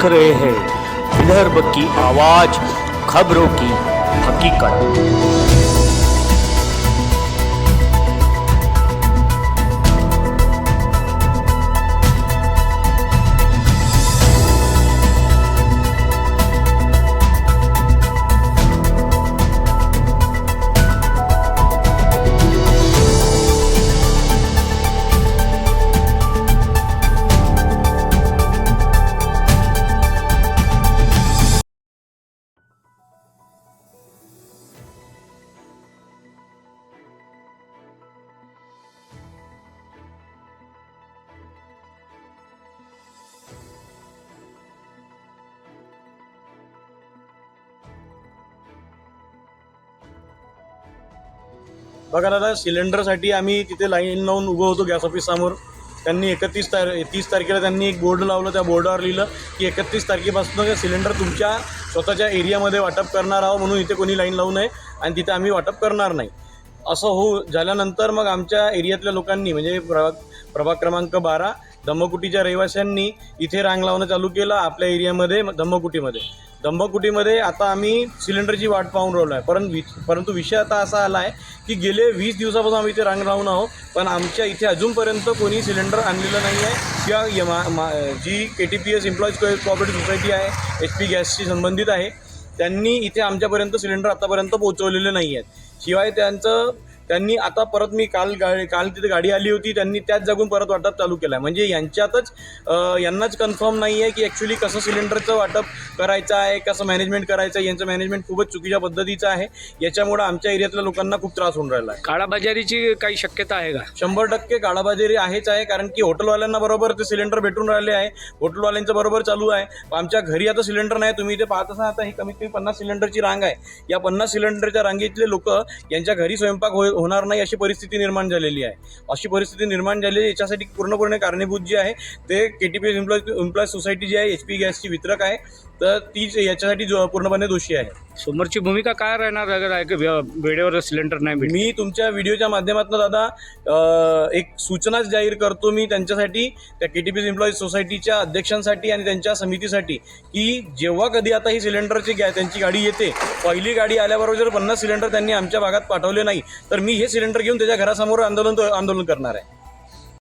देख रहे हैं विदर्भ की आवाज, खबरों की हकीकत। बघा दादा, सिलेंडरसाठी आम्ही तिथे लाईन लावून उभं होतो गॅस ऑफिस समोर. त्यांनी 30 तारखेला त्यांनी एक बोर्ड लावलं. त्या बोर्डावर लिहिलं की 31 तारखेपासून सिलेंडर तुमच्या स्वतःच्या एरियामध्ये वाटप करणार आहोत, म्हणून इथे कोणी लाईन लावू नये आणि तिथे आम्ही वाटप करणार नाही. असं झाल्यानंतर मग आमच्या एरियातल्या लोकांनी म्हणजे प्रभाग क्रमांक 12 धम्मकुटीच्या रहिवाशांनी इथे रांग लावणं चालू केलं आपल्या एरियामध्ये धम्मकुटीमध्ये. आता आम्ही सिलेंडरची वाट पाहून राहिलो आहे. परंतु विषय आता असा आला आहे की गेले 20 दिवसापासून आम्ही इथे रांग लावून आहोत, पण आमच्या इथे अजूनपर्यंत कोणी सिलेंडर आणलेलं नाही आहे. किंवा जी KTPS एम्प्लॉईज कोऑपरेटिव्ह सोसायटी आहे, HP गॅसशी संबंधित आहे, त्यांनी इथे आमच्यापर्यंत सिलेंडर आतापर्यंत पोहोचवलेले नाही आहेत. शिवाय त्यांनी आता परत मी काल तिथे गाडी आली होती, त्यांनी त्याच जागून परत वाटप चालू केलं आहे. म्हणजे यांनाच कन्फर्म नाही आहे की ॲक्च्युली कसं सिलेंडरचं वाटप करायचं आहे, कसं मॅनेजमेंट करायचं आहे. यांचं मॅनेजमेंट खूपच चुकीच्या पद्धतीचं आहे. याच्यामुळे आमच्या एरियातल्या लोकांना खूप त्रास होऊन राहिला आहे. काळाबाजारीची काही शक्यता आहे का? 100% काळाबाजारी आहेच आहे. कारण की हॉटेलवाल्यांना बरोबर ते सिलेंडर भेटून राहिले आहे, हॉटेलवाल्यांचं बरोबर चालू आहे. आमच्या घरी आता सिलेंडर नाही. तुम्ही इथे पाहत असाल आता ही कमीत कमी 50 सिलेंडरची रांग आहे. या 50 सिलेंडरच्या रांगेतले लोक यांच्या घरी स्वयंपाक होणार नाही अशी परिस्थिती निर्माण झालेली आहे. अशी परिस्थिती निर्माण झालेली याच्यासाठी पूर्णपणे कारणीभूत जी आहे ते KTPS एम्प्लॉईज सोसायटी जी आहे, HP गॅसची वितरक आहे, तर तीच याच्यासाठी पूर्णपणे दोषी आहे. समोरची भूमिका काय राहणार अगर वेळेवर सिलेंडर नाही भेटले? मी तुमच्या व्हिडिओच्या माध्यमातून दादा एक सूचनाच जाहीर करतो मी त्यांच्यासाठी, त्या KTPS एम्प्लॉईज सोसायटीच्या अध्यक्षांसाठी आणि त्यांच्या समितीसाठी, की जेव्हा कधी आता ही सिलेंडरची त्यांची गाडी येते, पहिली गाडी आल्याबरोबर जर 50 सिलेंडर त्यांनी आमच्या भागात पाठवले नाही तर मी हे सिलेंडर घेऊन त्याच्या घरासमोर आंदोलन करणार आहे.